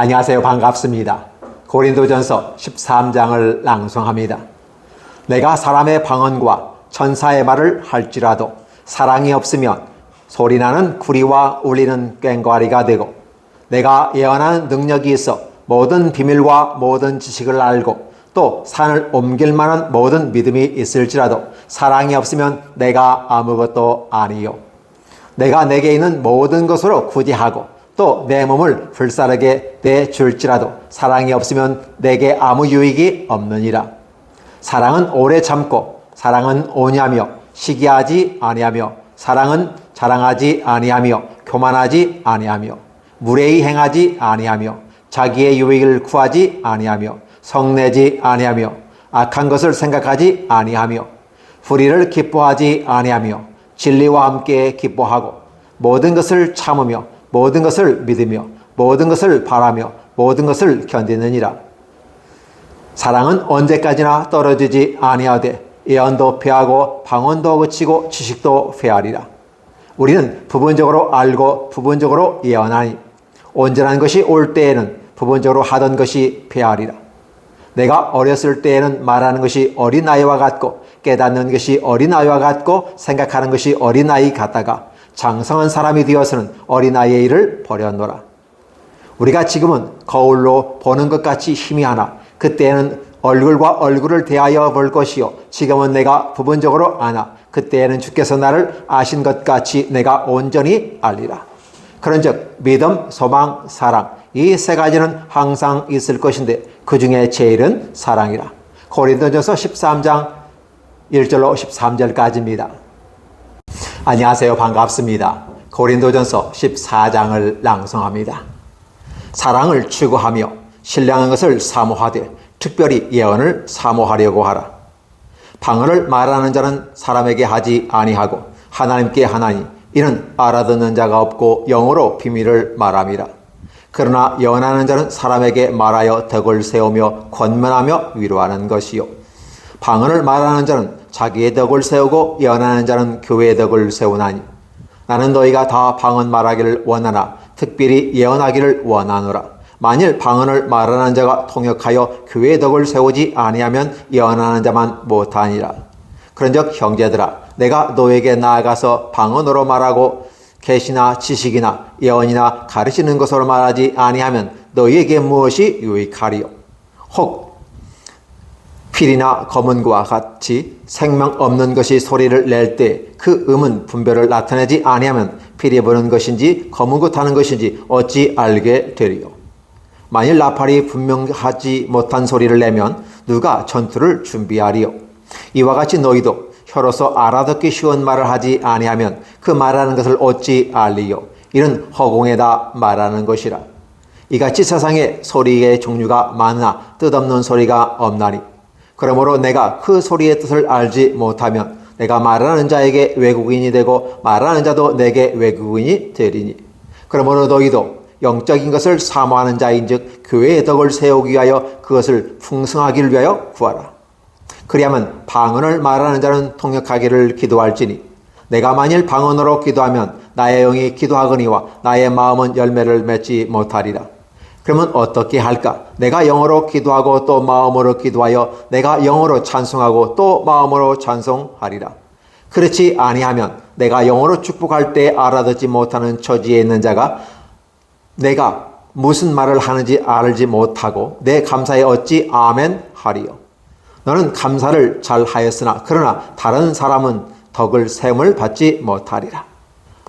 안녕하세요. 반갑습니다. 고린도전서 13장을 낭송합니다. 내가 사람의 방언과 천사의 말을 할지라도 사랑이 없으면 소리나는 구리와 울리는 꽹과리가 되고, 내가 예언하는 능력이 있어 모든 비밀과 모든 지식을 알고 또 산을 옮길 만한 모든 믿음이 있을지라도 사랑이 없으면 내가 아무것도 아니요. 내가 내게 있는 모든 것으로 구제하고 또 내 몸을 불사르게 내줄지라도 사랑이 없으면 내게 아무 유익이 없느니라. 사랑은 오래 참고, 사랑은 온유하며 시기하지 아니하며, 사랑은 자랑하지 아니하며 교만하지 아니하며 무례히 행하지 아니하며 자기의 유익을 구하지 아니하며 성내지 아니하며 악한 것을 생각하지 아니하며 불의를 기뻐하지 아니하며 진리와 함께 기뻐하고 모든 것을 참으며 모든 것을 믿으며 모든 것을 바라며 모든 것을 견디느니라. 사랑은 언제까지나 떨어지지 아니하되 예언도 패하고 방언도 그치고 지식도 패하리라. 우리는 부분적으로 알고 부분적으로 예언하니 온전한 것이 올 때에는 부분적으로 하던 것이 패하리라. 내가 어렸을 때에는 말하는 것이 어린아이와 같고 깨닫는 것이 어린아이와 같고 생각하는 것이 어린아이 같다가 장성한 사람이 되어서는 어린아이의 일을 버렸노라. 우리가 지금은 거울로 보는 것 같이 희미하나 그때에는 얼굴과 얼굴을 대하여 볼 것이요 지금은 내가 부분적으로 아나 그때에는 주께서 나를 아신 것 같이 내가 온전히 알리라. 그런즉 믿음, 소망, 사랑 이 세 가지는 항상 있을 것인데 그 중에 제일은 사랑이라. 고린도전서 13장 1절로 13절까지입니다. 안녕하세요. 반갑습니다. 고린도전서 14장을 낭송합니다. 사랑을 추구하며 신령한 것을 사모하되 특별히 예언을 사모하려고 하라. 방언을 말하는 자는 사람에게 하지 아니하고 하나님께 하나니 이는 알아듣는 자가 없고 영어로 비밀을 말함이라. 그러나 예언하는 자는 사람에게 말하여 덕을 세우며 권면하며 위로하는 것이요 방언을 말하는 자는 자기의 덕을 세우고 예언하는 자는 교회의 덕을 세우나니 나는 너희가 다 방언 말하기를 원하나 특별히 예언하기를 원하노라. 만일 방언을 말하는 자가 통역하여 교회의 덕을 세우지 아니하면 예언하는 자만 못하니라. 그런즉 형제들아 내가 너에게 나아가서 방언으로 말하고 계시나 지식이나 예언이나 가르치는 것으로 말하지 아니하면 너희에게 무엇이 유익하리요? 혹 필이나 검은과 같이 생명 없는 것이 소리를 낼 때 그 음은 분별을 나타내지 아니하면 필이 부는 것인지 검은 것 하는 것인지 어찌 알게 되리요? 만일 나팔이 분명하지 못한 소리를 내면 누가 전투를 준비하리요? 이와 같이 너희도 혀로서 알아듣기 쉬운 말을 하지 아니하면 그 말하는 것을 어찌 알리요? 이는 허공에다 말하는 것이라. 이같이 세상에 소리의 종류가 많으나 뜻없는 소리가 없나니 그러므로 내가 그 소리의 뜻을 알지 못하면 내가 말하는 자에게 외국인이 되고 말하는 자도 내게 외국인이 되리니 그러므로 너희도 영적인 것을 사모하는 자인즉 교회의 덕을 세우기 위하여 그것을 풍성하기를 위하여 구하라. 그리하면 방언을 말하는 자는 통역하기를 기도할지니 내가 만일 방언으로 기도하면 나의 영이 기도하거니와 나의 마음은 열매를 맺지 못하리라. 그러면 어떻게 할까? 내가 영어로 기도하고 또 마음으로 기도하여 내가 영어로 찬송하고 또 마음으로 찬송하리라. 그렇지 아니하면 내가 영어로 축복할 때 알아듣지 못하는 처지에 있는 자가 내가 무슨 말을 하는지 알지 못하고 내 감사에 어찌 아멘 하리요? 너는 감사를 잘 하였으나 그러나 다른 사람은 덕을 세움을 받지 못하리라.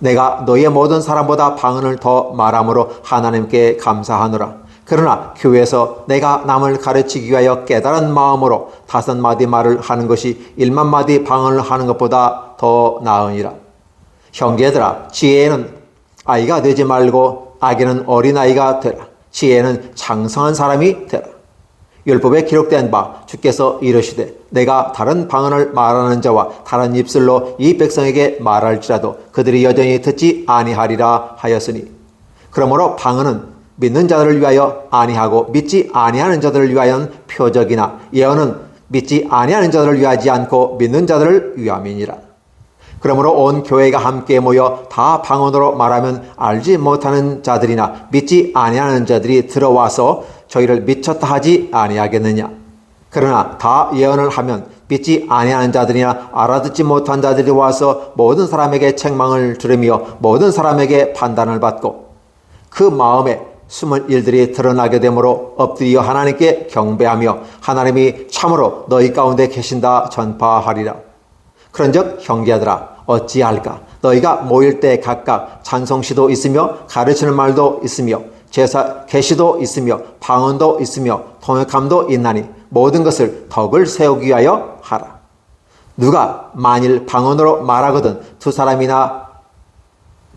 내가 너희의 모든 사람보다 방언을 더 말함으로 하나님께 감사하노라. 그러나 교회에서 내가 남을 가르치기 위하여 깨달은 마음으로 5마디 말을 하는 것이 1만마디 방언을 하는 것보다 더 나으니라. 형제들아 지혜에는 아이가 되지 말고 악에는 어린아이가 되라. 지혜는 장성한 사람이 되라. 율법에 기록된 바 주께서 이르시되 내가 다른 방언을 말하는 자와 다른 입술로 이 백성에게 말할지라도 그들이 여전히 듣지 아니하리라 하였으니 그러므로 방언은 믿는 자들을 위하여 아니하고 믿지 아니하는 자들을 위하여는 표적이나 예언은 믿지 아니하는 자들을 위하지 않고 믿는 자들을 위함이니라. 그러므로 온 교회가 함께 모여 다 방언으로 말하면 알지 못하는 자들이나 믿지 아니하는 자들이 들어와서 저희를 미쳤다 하지 아니하겠느냐. 그러나 다 예언을 하면 믿지 아니하는 자들이나 알아듣지 못한 자들이 와서 모든 사람에게 책망을 들으며 모든 사람에게 판단을 받고 그 마음에 숨은 일들이 드러나게 되므로 엎드려 하나님께 경배하며 하나님이 참으로 너희 가운데 계신다 전파하리라. 그런즉 형제들아 어찌할까. 너희가 모일 때 각각 찬송시도 있으며 가르치는 말도 있으며 제사 계시도 있으며 방언도 있으며 통역함도 있나니 모든 것을 덕을 세우기 위하여 하라. 누가 만일 방언으로 말하거든 두 사람이나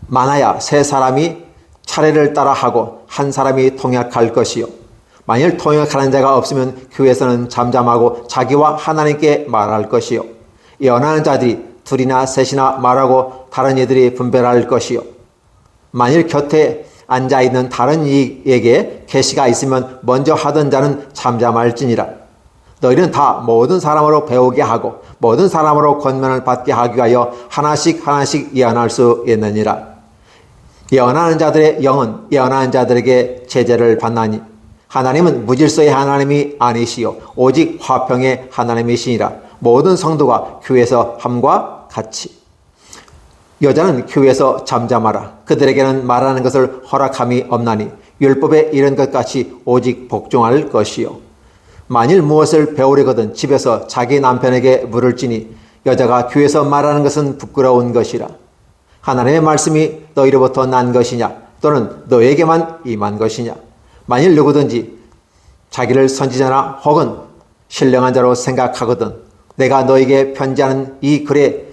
많아야 세 사람이 차례를 따라 하고 한 사람이 통역할 것이요. 만일 통역하는 자가 없으면 교회에서는 잠잠하고 자기와 하나님께 말할 것이요. 예언하는 자들이 둘이나 셋이나 말하고 다른 이들이 분별할 것이요. 만일 곁에 앉아있는 다른 이에게 계시가 있으면 먼저 하던 자는 잠잠할지니라. 너희는 다 모든 사람으로 배우게 하고 모든 사람으로 권면을 받게 하기 위하여 하나씩 하나씩 예언할 수 있느니라. 예언하는 자들의 영은 예언하는 자들에게 제재를 받나니 하나님은 무질서의 하나님이 아니시요 오직 화평의 하나님이시니라. 모든 성도가 교회에서 함과 같이. 여자는 교회에서 잠잠하라. 그들에게는 말하는 것을 허락함이 없나니 율법에 이른 것 같이 오직 복종할 것이요. 만일 무엇을 배우려거든 집에서 자기 남편에게 물을지니 여자가 교회에서 말하는 것은 부끄러운 것이라. 하나님의 말씀이 너희로부터 난 것이냐 또는 너에게만 임한 것이냐. 만일 누구든지 자기를 선지자나 혹은 신령한 자로 생각하거든 내가 너에게 편지하는 이 글의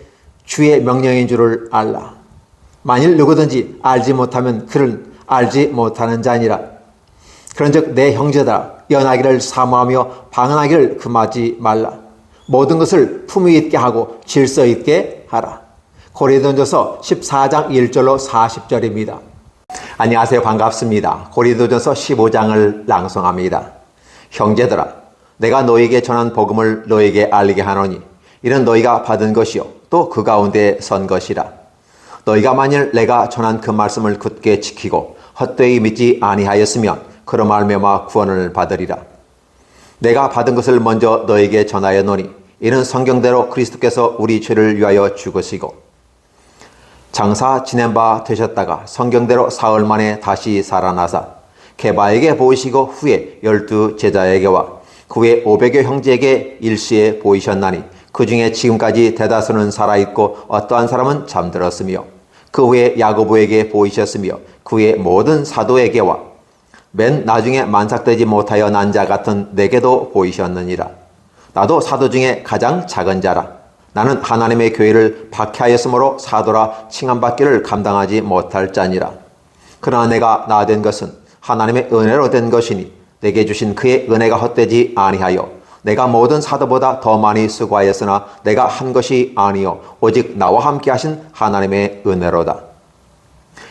주의 명령인 줄을 알라. 만일 누구든지 알지 못하면 그를 알지 못하는 자니라. 그런즉 내 형제들아 연하기를 사모하며 방언하기를 금하지 말라. 모든 것을 품위 있게 하고 질서 있게 하라. 고린도전서 14장 1절로 40절입니다. 안녕하세요. 반갑습니다. 고린도전서 15장을 낭송합니다. 형제들아 내가 너에게 전한 복음을 너에게 알리게 하노니 이는 너희가 받은 것이요 또 그 가운데 선 것이라. 너희가 만일 내가 전한 그 말씀을 굳게 지키고 헛되이 믿지 아니하였으면 그로 말미암아 구원을 받으리라. 내가 받은 것을 먼저 너에게 전하였노니 이는 성경대로 그리스도께서 우리 죄를 위하여 죽으시고 장사 지낸 바 되셨다가 성경대로 사흘 만에 다시 살아나사 게바에게 보이시고 후에 12 제자에게와 그 후에 500여 형제에게 일시에 보이셨나니 그 중에 지금까지 대다수는 살아있고 어떠한 사람은 잠들었으며 그 후에 야고보에게 보이셨으며 그 후에 모든 사도에게와 맨 나중에 만삭되지 못하여 난 자 같은 내게도 보이셨느니라. 나도 사도 중에 가장 작은 자라. 나는 하나님의 교회를 박해하였으므로 사도라 칭함받기를 감당하지 못할 자니라. 그러나 내가 나된 것은 하나님의 은혜로 된 것이니 내게 주신 그의 은혜가 헛되지 아니하여 내가 모든 사도보다 더 많이 수고하였으나 내가 한 것이 아니요 오직 나와 함께 하신 하나님의 은혜로다.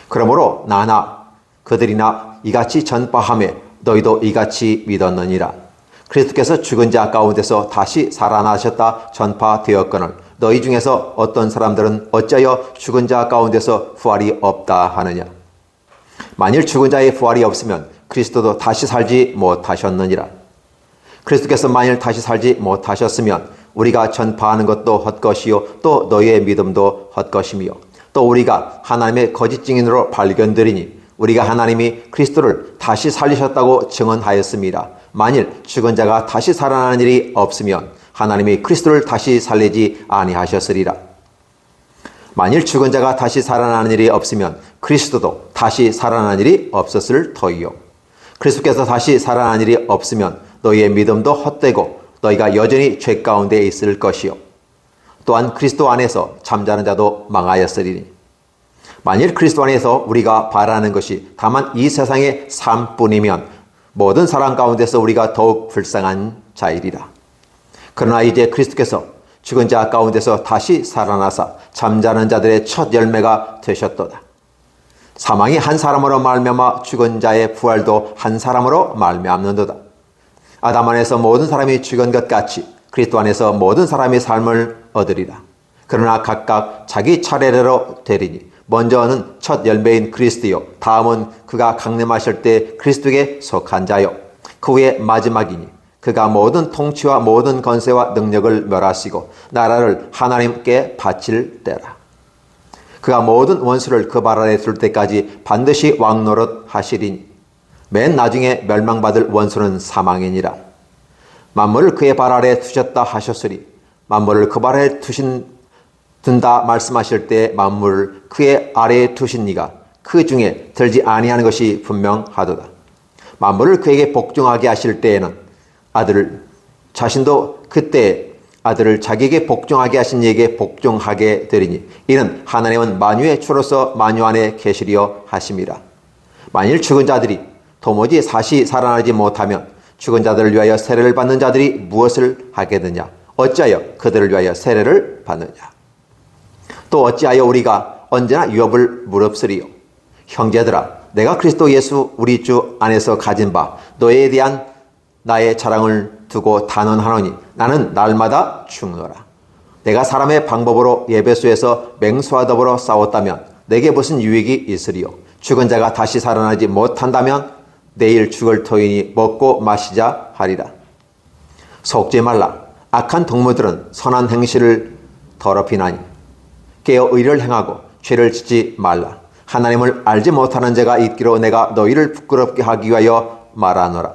그러므로 나나 그들이나 이같이 전파하며 너희도 이같이 믿었느니라. 그리스도께서 죽은 자 가운데서 다시 살아나셨다 전파되었거늘 너희 중에서 어떤 사람들은 어찌하여 죽은 자 가운데서 부활이 없다 하느냐. 만일 죽은 자의 부활이 없으면 그리스도도 다시 살지 못하셨느니라. 그리스도께서 만일 다시 살지 못하셨으면 우리가 전파하는 것도 헛것이요 또 너희의 믿음도 헛것이며 또 우리가 하나님의 거짓 증인으로 발견되리니 우리가 하나님이 그리스도를 다시 살리셨다고 증언하였습니다. 만일 죽은 자가 다시 살아나는 일이 없으면 하나님이 그리스도를 다시 살리지 아니하셨으리라. 만일 죽은 자가 다시 살아나는 일이 없으면 그리스도도 다시 살아나는 일이 없었을 터이요. 그리스도께서 다시 살아나는 일이 없으면 너희의 믿음도 헛되고 너희가 여전히 죄 가운데 있을 것이요. 또한 그리스도 안에서 잠자는 자도 망하였으리니 만일 그리스도 안에서 우리가 바라는 것이 다만 이 세상의 삶뿐이면 모든 사람 가운데서 우리가 더욱 불쌍한 자이리라. 그러나 이제 그리스도께서 죽은 자 가운데서 다시 살아나사 잠자는 자들의 첫 열매가 되셨도다. 사망이 한 사람으로 말미암아 죽은 자의 부활도 한 사람으로 말미암는도다. 아담 안에서 모든 사람이 죽은 것 같이 그리스도 안에서 모든 사람이 삶을 얻으리라. 그러나 각각 자기 차례대로 되리니 먼저는 첫 열매인 그리스도요, 다음은 그가 강림하실 때 그리스도에게 속한 자요, 그 후에 마지막이니 그가 모든 통치와 모든 권세와 능력을 멸하시고 나라를 하나님께 바칠 때라. 그가 모든 원수를 그 발 아래 둘 때까지 반드시 왕노릇 하시리니 맨 나중에 멸망받을 원수는 사망이니라. 만물을 그의 발 아래 두셨다 하셨으리 만물을 그 발 아래 든다 말씀하실 때 만물을 그의 아래에 두신 이가 그 중에 들지 아니하는 것이 분명하도다. 만물을 그에게 복종하게 하실 때에는 아들을 자신도 그때 아들을 자기에게 복종하게 하신 이에게 복종하게 되리니 이는 하나님은 만유의 주로서 만유 안에 계시리어 하심이라. 만일 죽은 자들이 도무지 다시 살아나지 못하면 죽은 자들을 위하여 세례를 받는 자들이 무엇을 하게되냐? 어찌하여 그들을 위하여 세례를 받느냐? 또 어찌하여 우리가 언제나 유업을 무릅쓰리요? 형제들아, 내가 그리스도 예수 우리 주 안에서 가진 바 너에 대한 나의 자랑을 두고 단언하노니 나는 날마다 죽노라. 내가 사람의 방법으로 예배소에서 맹수와 더불어 싸웠다면 내게 무슨 유익이 있으리요? 죽은 자가 다시 살아나지 못한다면 내일 죽을 터이니 먹고 마시자 하리라. 속지 말라. 악한 동무들은 선한 행실을 더럽히나니 깨어 의를 행하고 죄를 짓지 말라. 하나님을 알지 못하는 자가 있기로 내가 너희를 부끄럽게 하기 위하여 말하노라.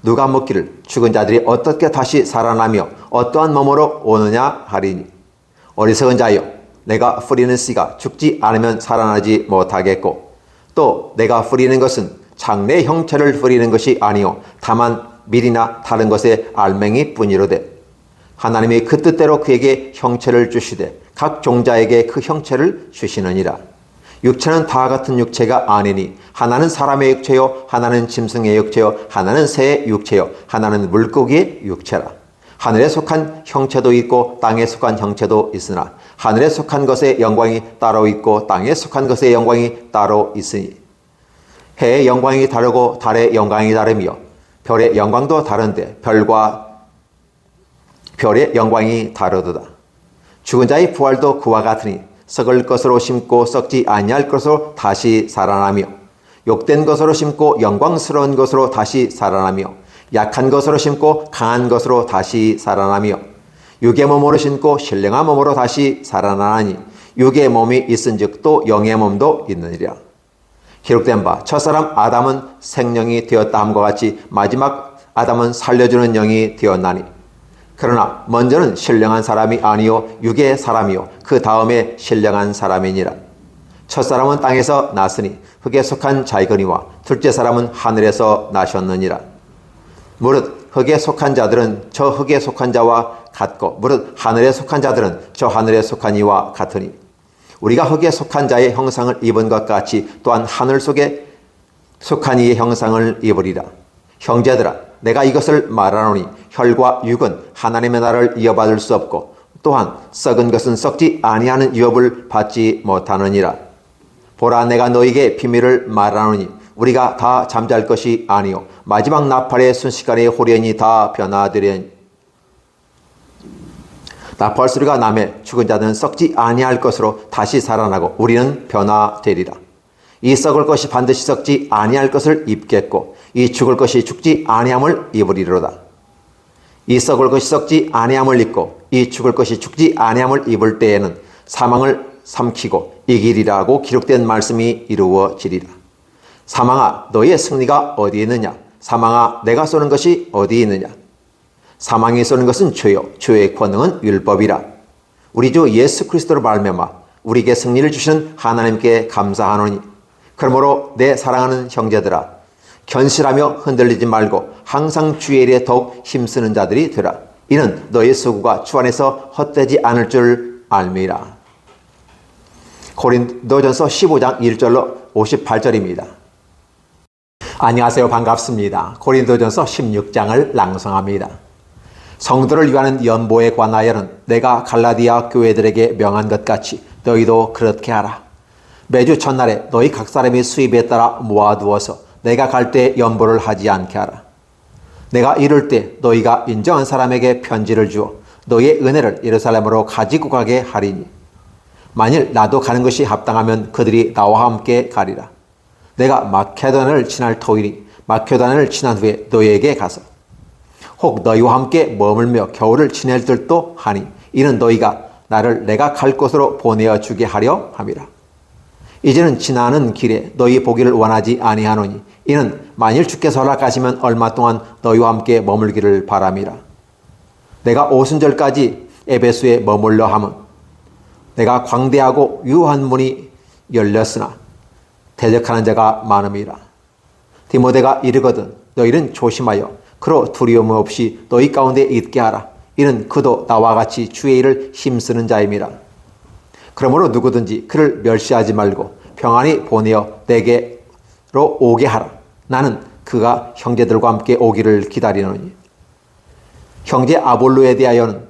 누가 묻기를 죽은 자들이 어떻게 다시 살아나며 어떠한 몸으로 오느냐 하리니 어리석은 자여, 내가 뿌리는 씨가 죽지 않으면 살아나지 못하겠고 또 내가 뿌리는 것은 장래 형체를 뿌리는 것이 아니요 다만 밀이나 다른 것의 알맹이 뿐이로되 하나님이 그 뜻대로 그에게 형체를 주시되 각 종자에게 그 형체를 주시느니라. 육체는 다 같은 육체가 아니니 하나는 사람의 육체요 하나는 짐승의 육체요 하나는 새의 육체요 하나는 물고기의 육체라. 하늘에 속한 형체도 있고 땅에 속한 형체도 있으나 하늘에 속한 것의 영광이 따로 있고 땅에 속한 것의 영광이 따로 있으니 해의 영광이 다르고 달의 영광이 다르며 별의 영광도 다른데 별과 별의 영광이 다르도다. 죽은 자의 부활도 그와 같으니 썩을 것으로 심고 썩지 아니할 것으로 다시 살아나며 욕된 것으로 심고 영광스러운 것으로 다시 살아나며 약한 것으로 심고 강한 것으로 다시 살아나며 육의 몸으로 심고 신령한 몸으로 다시 살아나니 육의 몸이 있은즉 또 영의 몸도 있느니라. 기록된 바 첫사람 아담은 생명이 되었다 함과 같이 마지막 아담은 살려주는 영이 되었나니 그러나 먼저는 신령한 사람이 아니요 육의 사람이요 그 다음에 신령한 사람이니라. 첫사람은 땅에서 났으니 흙에 속한 자이거니와 둘째 사람은 하늘에서 나셨느니라. 무릇 흙에 속한 자들은 저 흙에 속한 자와 같고 무릇 하늘에 속한 자들은 저 하늘에 속한 이와 같으니 우리가 흙에 속한 자의 형상을 입은 것 같이 또한 하늘 속에 속한 이의 형상을 입으리라. 형제들아, 내가 이것을 말하노니 혈과 육은 하나님의 나라를 이어받을 수 없고 또한 썩은 것은 썩지 아니하는 유업을 받지 못하느니라. 보라, 내가 너에게 비밀을 말하노니 우리가 다 잠잘 것이 아니요 마지막 나팔의 순식간에 호련히 다 변화되리니 나팔 소리가 나매 죽은 자들은 썩지 아니할 것으로 다시 살아나고 우리는 변화되리라. 이 썩을 것이 반드시 썩지 아니할 것을 입겠고 이 죽을 것이 죽지 아니함을 입으리로다. 이 썩을 것이 썩지 아니함을 입고 이 죽을 것이 죽지 아니함을 입을 때에는 사망을 삼키고 이기리라고 기록된 말씀이 이루어지리라. 사망아, 너의 승리가 어디 있느냐? 사망아, 내가 쏘는 것이 어디 있느냐? 사망이 쏘는 것은 죄요 죄의 권능은 율법이라. 우리 주 예수 그리스도로 말미암아 우리에게 승리를 주시는 하나님께 감사하노니 그러므로 내 사랑하는 형제들아, 견실하며 흔들리지 말고 항상 주의 일에 더욱 힘쓰는 자들이 되라. 이는 너의 수고가 주 안에서 헛되지 않을 줄 알미라. 고린도전서 15장 1절로 58절입니다. 안녕하세요. 반갑습니다. 고린도전서 16장을 낭송합니다. 성도를 위하는 연보에 관하여는 내가 갈라디아 교회들에게 명한 것 같이 너희도 그렇게 하라. 매주 첫날에 너희 각 사람이 수입에 따라 모아두어서 내가 갈 때 연보를 하지 않게 하라. 내가 이럴 때 너희가 인정한 사람에게 편지를 주어 너의 은혜를 예루살렘으로 가지고 가게 하리니 만일 나도 가는 것이 합당하면 그들이 나와 함께 가리라. 내가 마케도냐를 지날 터이니 마케도냐를 지난 후에 너희에게 가서 혹 너희와 함께 머물며 겨울을 지낼 듯도 하니 이는 너희가 나를 내가 갈 곳으로 보내어 주게 하려 함이라. 이제는 지나는 길에 너희 보기를 원하지 아니하노니 이는 만일 주께서 허락하시면 얼마 동안 너희와 함께 머물기를 바람이라. 내가 오순절까지 에베소에 머물러 함은 내가 광대하고 유한 문이 열렸으나 대적하는 자가 많음이라. 디모데가 이르거든 너희는 조심하여 그로 두려움 없이 너희 가운데 있게 하라. 이는 그도 나와 같이 주의 일을 힘쓰는 자임이라. 그러므로 누구든지 그를 멸시하지 말고 평안히 보내어 내게로 오게 하라. 나는 그가 형제들과 함께 오기를 기다리노니 형제 아볼로에 대하여는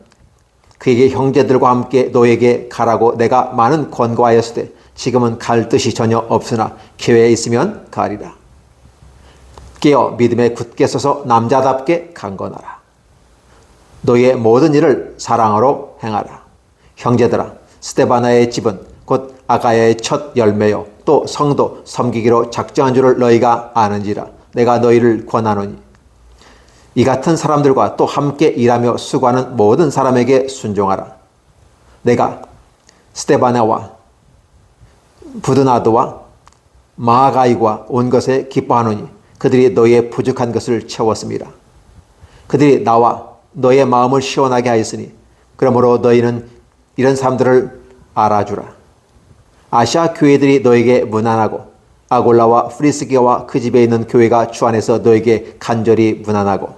그에게 형제들과 함께 너에게 가라고 내가 많은 권고하였으되 지금은 갈 뜻이 전혀 없으나 기회에 있으면 가리라. 깨어 믿음에 굳게 서서 남자답게 강건하라. 너희의 모든 일을 사랑으로 행하라. 형제들아, 스데바나의 집은 곧 아가야의 첫 열매요 또 성도 섬기기로 작정한 줄을 너희가 아는지라. 내가 너희를 권하노니 이 같은 사람들과 또 함께 일하며 수고하는 모든 사람에게 순종하라. 내가 스데바나와 부드나도와 마하가이와 온 것에 기뻐하노니 그들이 너희의 부족한 것을 채웠습니다. 그들이 나와 너의 마음을 시원하게 하였으니 그러므로 너희는 이런 사람들을 알아주라. 아시아 교회들이 너에게 문안하고 아골라와 프리스기와 그 집에 있는 교회가 주 안에서 너에게 간절히 문안하고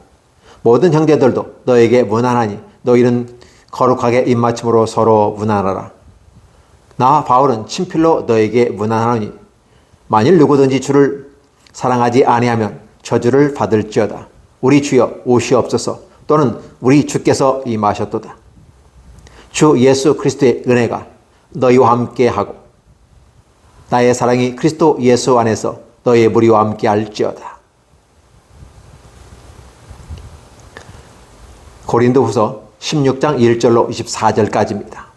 모든 형제들도 너에게 문안하니 너희는 거룩하게 입맞춤으로 서로 문안하라. 나 바울은 친필로 너에게 문안하노니 만일 누구든지 주를 사랑하지 아니하면 저주를 받을지어다. 우리 주여 오시옵소서. 또는 우리 주께서 임하셨도다. 주 예수 그리스도의 은혜가 너희와 함께하고 나의 사랑이 그리스도 예수 안에서 너희의 무리와 함께할지어다. 고린도후서 16장 1절로 24절까지입니다.